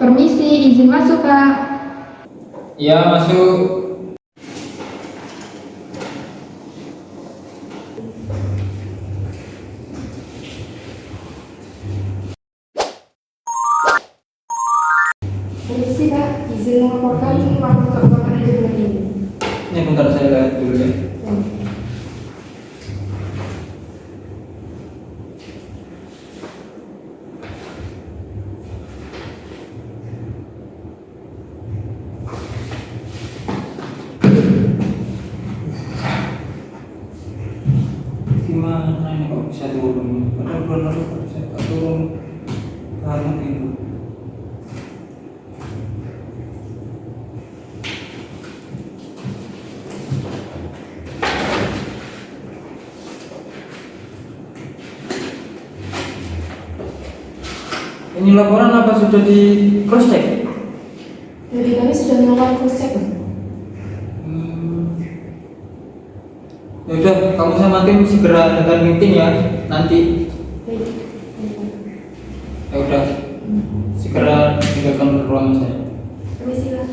Permisi, izin masuk, Kak. Iya, masuk. Permisi, Kak. Izin melaporkan waktu keuangan aja bulan ini. Ini bentar saya lihat dulu ya. Gimana ini kok bisa turun? Padahal bulan lalu kok bisa nggak turun banget itu. Ini laporan apa sudah di cross check? Dari kami sudah melakukan cross check. Ya udah, kamu sama tim segera adakan meeting ya nanti. Ya udah, segera tinggalkan ruangan saya. Permisi, Kak.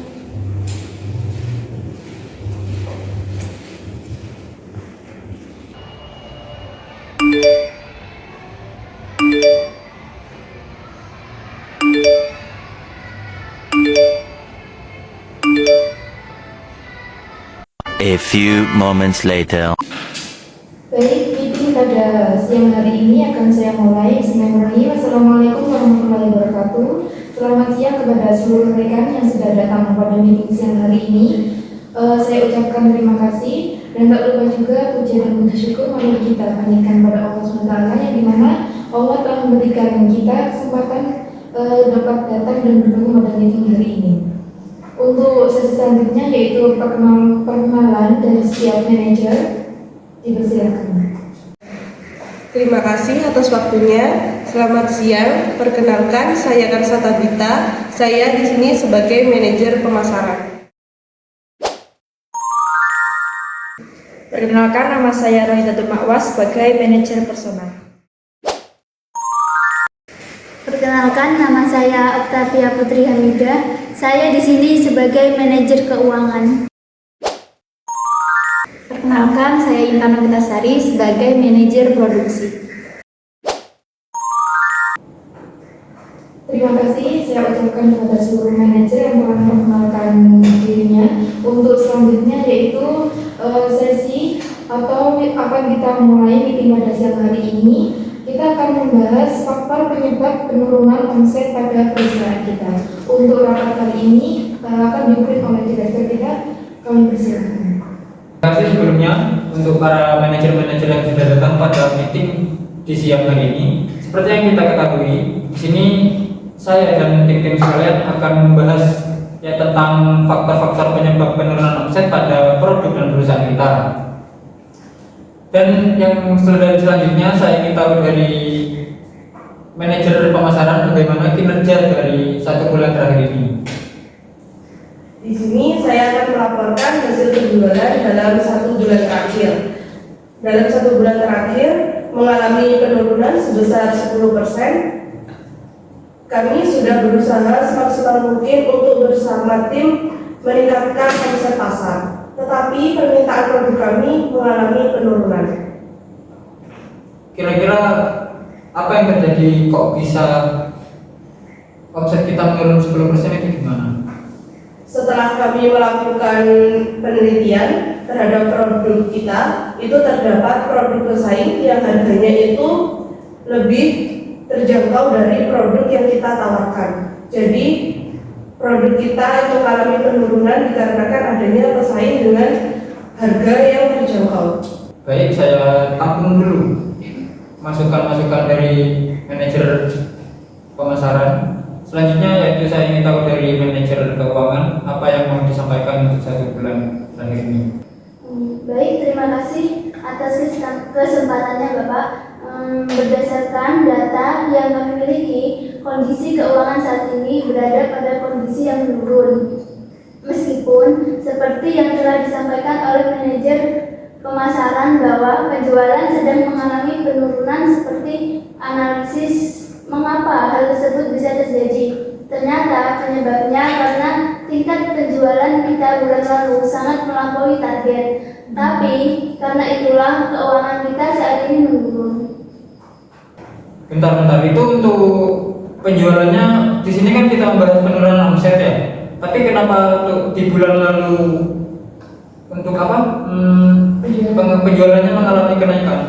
A few moments later. Baik, meeting pada siang hari ini akan saya mulai. Bismillahirrahmanirrahim. Assalamualaikum warahmatullahi wabarakatuh. Selamat siang kepada seluruh rekan yang sudah datang pada meeting siang hari ini. Saya ucapkan terima kasih dan tak lupa juga puji dan puji syukur mari kita panjatkan pada Allah SWT yang dimana Allah telah memberikan kita kesempatan dapat datang dan bertemu pada meeting hari ini. Untuk sesi selanjutnya yaitu perkenalan dari setiap manajer, dipersilakan. Terima kasih atas waktunya. Selamat siang. Perkenalkan, saya Karsa Tabita. Saya di sini sebagai manajer pemasaran. Perkenalkan, nama saya Rohidatul Ma'was sebagai manajer personal. Perkenalkan, nama saya Octavia Putri Hamidah. Saya di sini sebagai manajer keuangan. Perkenalkan, saya Intan Novitasari sebagai manajer produksi. Terima kasih saya ucapkan kepada seluruh manajer yang telah memperkenalkan dirinya. Untuk selanjutnya yaitu sesi atau akan kita mulai meeting pada siang hari ini. Kita akan membahas faktor penyebab penurunan omset pada perusahaan kita. Untuk rapat kali ini akan dipimpin oleh direktur kita. Kami persilakan. Terima kasih sebelumnya untuk para manajer-manajer yang sudah datang pada meeting di siang hari ini. Seperti yang kita ketahui, di sini saya dan tim-tim sekalian akan membahas ya tentang faktor-faktor penyebab penurunan omset pada produk dan perusahaan kita. Dan yang selanjutnya saya ingin tahu dari manajer pemasaran bagaimana kinerja dari 1 bulan terakhir ini. Di sini saya akan melaporkan hasil penjualan dalam 1 bulan terakhir. Dalam 1 bulan terakhir mengalami penurunan sebesar 10%. Kami sudah berusaha semaksimal mungkin untuk bersama tim meningkatkan omset pasar. Tetapi permintaan produk kami mengalami penurunan. Kira-kira apa yang terjadi kok bisa omset kita menurun 10% itu gimana? Setelah kami melakukan penelitian terhadap produk kita, itu terdapat produk pesaing yang harganya itu lebih terjangkau dari produk yang kita tawarkan. Jadi produk kita itu mengalami penurunan dikarenakan adanya pesaing dengan harga yang terjangkau. Baik, saya tampung dulu masukan-masukan dari manajer pemasaran. Selanjutnya yaitu saya ingin tahu dari manajer keuangan apa yang mau disampaikan untuk 1 bulan terakhir ini. Baik, terima kasih atas kesempatannya Bapak. Berdasarkan data yang kami miliki, kondisi keuangan saat ini berada pada kondisi yang menurun. Meskipun seperti yang telah disampaikan oleh manajer pemasaran bahwa penjualan sedang mengalami penurunan seperti analisis mengapa hal tersebut bisa terjadi. Ternyata Penyebabnya karena tingkat penjualan kita bulan lalu sangat melampaui target. Tapi karena itulah keuangan kita saat ini menurun. Bentar, itu untuk penjualannya di sini kan kita membahas penurunan omset ya. Tapi kenapa untuk di bulan lalu untuk apa? Penjualannya mengalami kenaikan?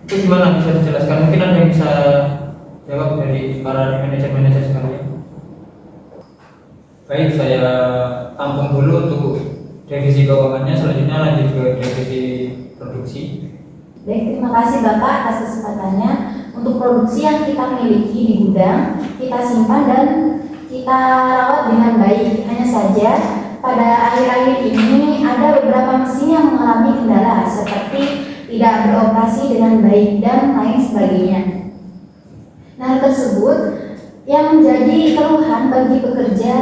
Itu gimana, bisa dijelaskan? Mungkin ada yang bisa jawab dari para manajer-manajer sekalian. Baik, saya tampung dulu untuk revisi keuangannya. Selanjutnya lanjut ke revisi produksi. Baik, terima kasih Bapak atas kesempatannya. Untuk produksi yang kita miliki di gudang, kita simpan dan kita rawat dengan baik. Hanya saja pada akhir-akhir ini ada beberapa mesin yang mengalami kendala seperti tidak beroperasi dengan baik dan lain sebagainya. Nah, hal tersebut yang menjadi keluhan bagi pekerja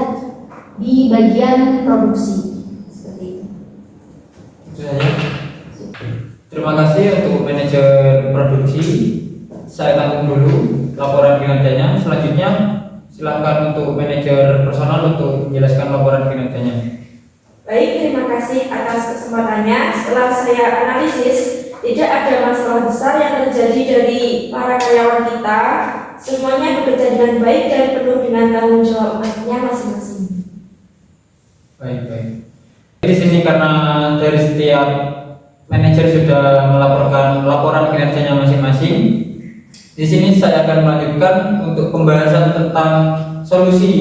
di bagian produksi. Seperti itu. Itu saja. Terima kasih untuk manajer produksi. Saya tampung dulu laporan kinerjanya. Selanjutnya silakan untuk manajer personal untuk menjelaskan laporan kinerjanya. Baik, terima kasih atas kesempatannya. Setelah saya analisis, tidak ada masalah besar yang terjadi dari para karyawan kita. Semuanya bekerja dengan baik dan penuh dengan tanggung jawabnya masing-masing. Baik. Di sini karena dari setiap manajer sudah melaporkan laporan kinerjanya masing-masing. Di sini saya akan melanjutkan untuk pembahasan tentang solusi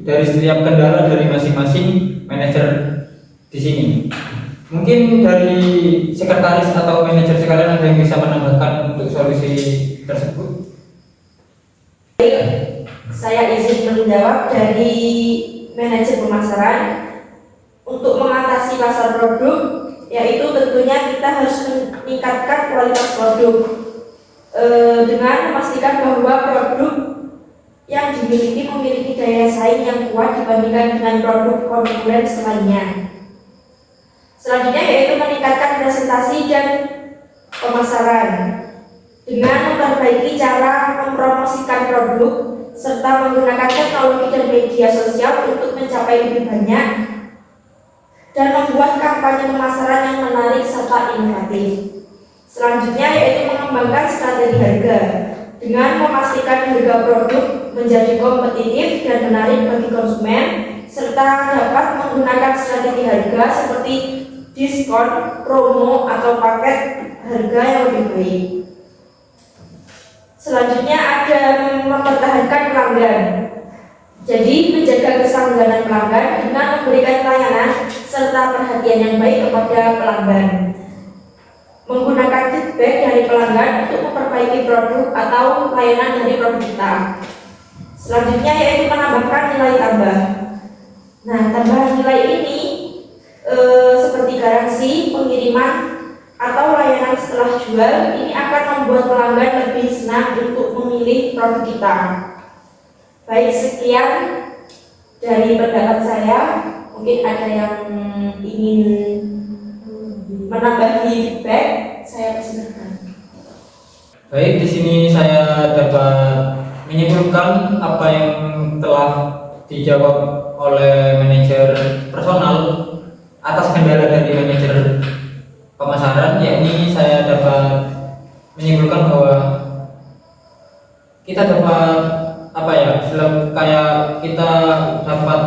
dari setiap kendala dari masing-masing manajer di sini. Mungkin dari sekretaris atau manajer sekalian ada yang bisa menambahkan untuk solusi tersebut? Saya izin menjawab dari manajer pemasaran. Untuk mengatasi pasar produk, yaitu tentunya kita harus meningkatkan kualitas produk dengan memastikan bahwa produk yang dimiliki memiliki daya saing yang kuat dibandingkan dengan produk konkuren lainnya. Selanjutnya yaitu meningkatkan presentasi dan pemasaran dengan memperbaiki cara mempromosikan produk serta menggunakan teknologi dan media sosial untuk mencapai lebih banyak dan membuat kampanye pemasaran yang menarik serta inovatif. Selanjutnya yaitu mengembangkan strategi harga dengan memastikan harga produk menjadi kompetitif dan menarik bagi konsumen serta dapat menggunakan strategi harga seperti diskon, promo, atau paket harga yang lebih baik. Selanjutnya ada mempertahankan pelanggan. Jadi menjaga kesangganan pelanggan dengan memberikan pelayanan serta perhatian yang baik kepada pelanggan. Menggunakan feedback dari pelanggan untuk memperbaiki produk atau layanan dari produk kita. Selanjutnya yaitu menambahkan nilai tambah. Nah, tambahan nilai ini seperti garansi, pengiriman, atau layanan setelah jual ini akan membuat pelanggan lebih senang untuk memilih produk kita. Baik, sekian dari pendapat saya. Mungkin ada yang ingin menambahi feedback, saya persilakan. Baik, di sini saya dapat menyimpulkan apa yang telah dijawab oleh manajer personal atas kendala dari manajer pemasaran, yakni saya dapat menyimpulkan bahwa kita dapat kayak kita dapat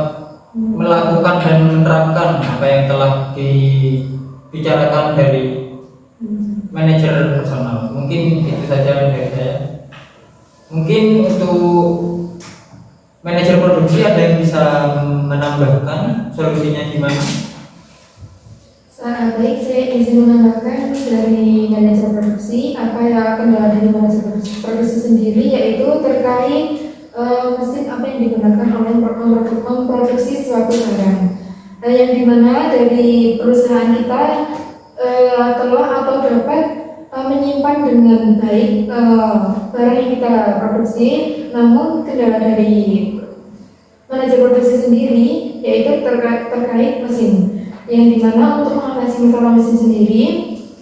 melakukan dan menerapkan apa yang telah dibicarakan dari manajer personal. Mungkin itu saja dari saya. Mungkin untuk manajer produksi ada yang bisa menambahkan solusinya gimana? Baik, saya izin menambahkan dari manajer produksi apa yang kendala dari manajer produksi sendiri, yaitu terkait mesin apa yang digunakan oleh memproduksi suatu barang, yang dimana dari perusahaan kita telah atau dapat menyimpan dengan baik barang yang kita produksi, namun kendala dari manajer produksi sendiri yaitu terkait mesin, yang dimana untuk mengatasi masalah mesin sendiri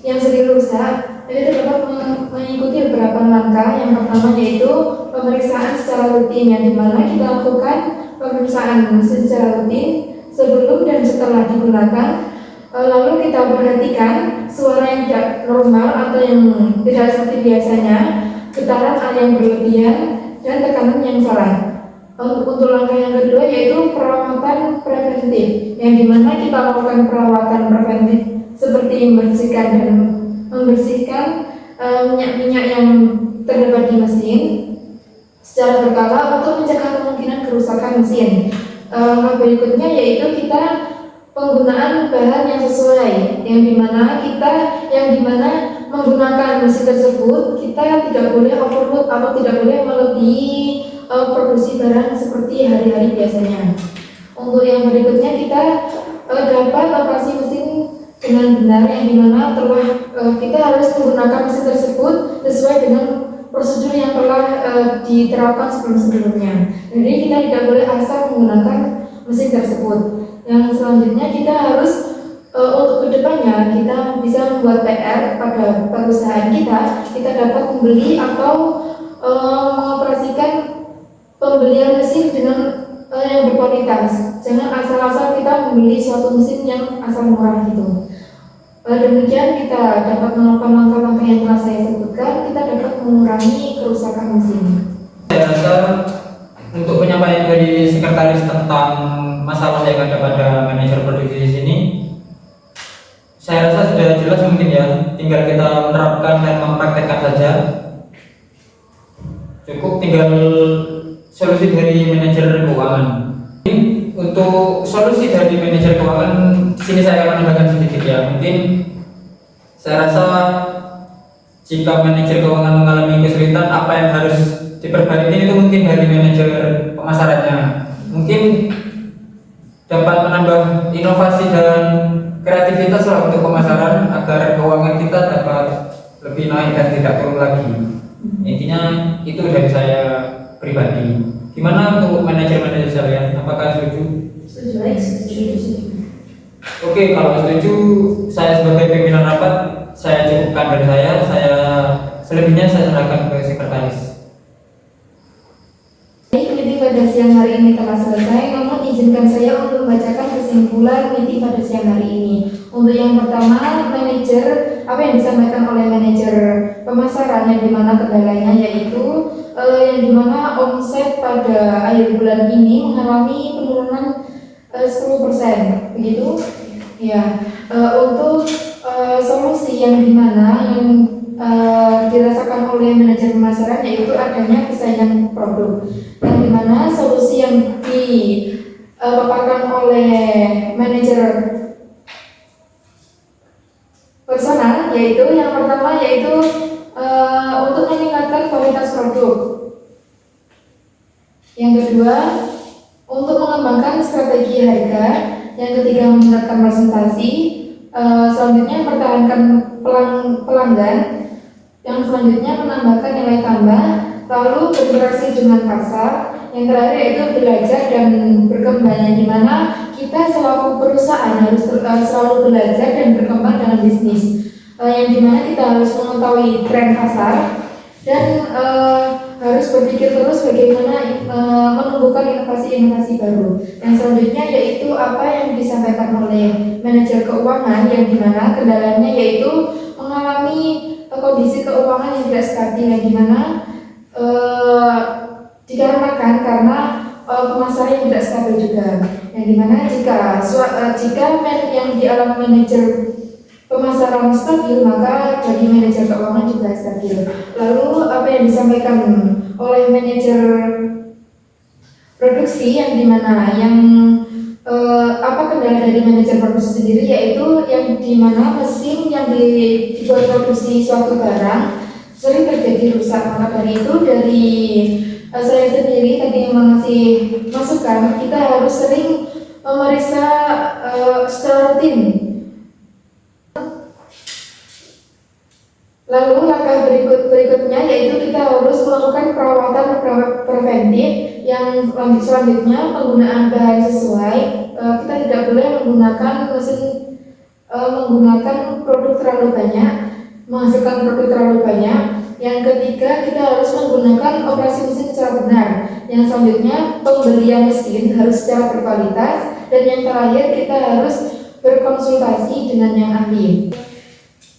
yang sering rusak, itu dapat mengikuti beberapa langkah. Yang pertama yaitu pemeriksaan secara rutin, yang dimana kita lakukan pemeriksaan mesin secara rutin sebelum dan setelah digunakan. Lalu kita perhatikan suara yang tidak normal atau yang tidak seperti biasanya, getaran yang berlebihan, dan tekanan yang salah. Untuk langkah yang kedua yaitu perawatan preventif, yang dimana kita lakukan perawatan preventif seperti membersihkan minyak-minyak yang terdapat di mesin secara berkala untuk mencegah kemungkinan kerusakan mesin. Langkah berikutnya yaitu kita penggunaan bahan yang sesuai, yang dimana menggunakan mesin tersebut kita tidak boleh overload atau tidak boleh melebihi produksi barang seperti hari-hari biasanya. Untuk yang berikutnya kita dapat operasi mesin dengan benar, yang dimana kita harus menggunakan mesin tersebut sesuai dengan prosedur yang telah diterapkan sebelum-sebelumnya. Jadi kita tidak boleh asal menggunakan mesin tersebut. Yang selanjutnya kita harus untuk kedepannya kita bisa membuat PR pada perusahaan kita dapat membeli atau mengoperasikan pembelian mesin dengan yang berkualitas. Jangan asal-asal kita membeli suatu mesin yang asal murah gitu. Demikian kita dapat melakukan langkah-langkah yang telah saya sebutkan, kita dapat mengurangi kerusakan mesin. Saya rasa untuk penyampaian dari sekretaris tentang masalah yang ada pada manajer produksi di sini, saya rasa sudah jelas mungkin ya, tinggal kita menerapkan dan mempraktekkan saja. Cukup tinggal solusi dari manajer keuangan. Untuk solusi dari manajer keuangan, sini saya akan menambahkan sedikit ya. Mungkin saya rasa jika manajer keuangan mengalami kesulitan, apa yang harus diperbaiki itu mungkin dari manajer pemasarannya. Mungkin dapat menambah inovasi dan kreativitas lah untuk pemasaran agar keuangan kita dapat lebih naik dan tidak turun lagi. Intinya itu dari saya pribadi. Gimana untuk manajer-manajer sekalian? Apakah setuju? Setuju. Oke, kalau setuju, saya sebagai pimpinan rapat, saya cukupkan dari saya selebihnya saya serahkan ke sekretaris. Meeting pada siang hari ini telah selesai, namun izinkan saya untuk membacakan kesimpulan meeting pada siang hari ini. Untuk yang pertama, apa yang disampaikan oleh manajer pemasaran, yang dimana kendalanya yaitu yang dimana omset pada akhir bulan ini mengalami penurunan 10%, begitu? Ya. Untuk solusi yang dimana yang dirasakan oleh manajer pemasaran yaitu adanya persaingan produk, yang dimana solusi yang dipaparkan oleh manajer personal yaitu yang pertama yaitu untuk meningkatkan kualitas produk. Yang kedua, untuk mengembangkan strategi harga. Yang ketiga, meningkatkan presentasi. Selanjutnya, mempertahankan pelanggan. Yang selanjutnya, menambahkan nilai tambah. Lalu berinteraksi dengan pasar. Yang terakhir yaitu belajar dan berkembang, yang dimana kita selaku perusahaan harus selalu belajar dan berkembang dalam bisnis. Yang dimana kita harus mengetahui tren pasar dan harus berpikir terus bagaimana menumbuhkan inovasi-inovasi baru. Yang selanjutnya yaitu apa yang disampaikan oleh manajer keuangan, yang dimana kendalanya yaitu mengalami kondisi keuangan yang tidak stabil, yang dimana dikarenakan karena pemasaran yang tidak stabil juga. Yang dimana jika yang dialami manajer pemasaran stabil, maka bagi manajer keuangan juga stabil. Lalu apa yang disampaikan oleh manajer produksi, yang dimana apa kendala dari manajer produksi sendiri yaitu yang dimana mesin yang dibuat produksi suatu barang sering terjadi rusak. Maka dari itu saya sendiri tadi mengasih masukan, kita harus sering memeriksa secara rutin. Lalu langkah berikutnya yaitu kita harus melakukan perawatan preventif. Yang selanjutnya penggunaan bahan sesuai. Kita tidak boleh menggunakan produk terlalu banyak, menghasilkan produk terlalu banyak. Yang ketiga, kita harus menggunakan operasi mesin secara benar. Yang selanjutnya, pembelian mesin harus secara berkualitas. Dan yang terakhir, kita harus berkonsultasi dengan yang ahli.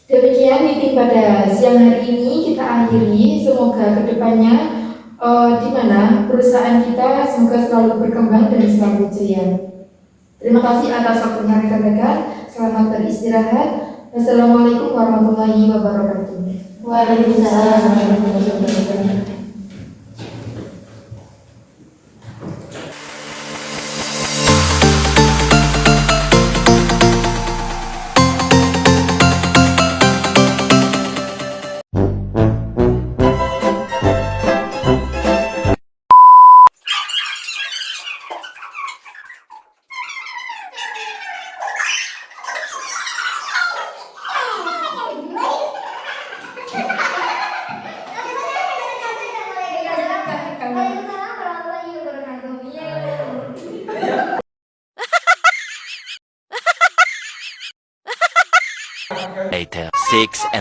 Demikian meeting pada siang hari ini kita akhiri. Semoga kedepannya di mana perusahaan kita semoga selalu berkembang dan selalu jaya. Terima kasih atas waktunya rekan-rekan. Selamat beristirahat. Wassalamualaikum warahmatullahi wabarakatuh. Waalaikumsalam warahmatullahi wabarakatuh. Waalaikumsalam warahmatullahi wabarakatuh. Later, 6.5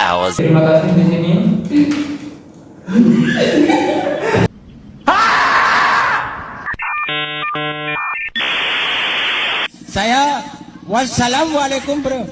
hours. Terima kasih di sini. Saya wassalamualaikum bro.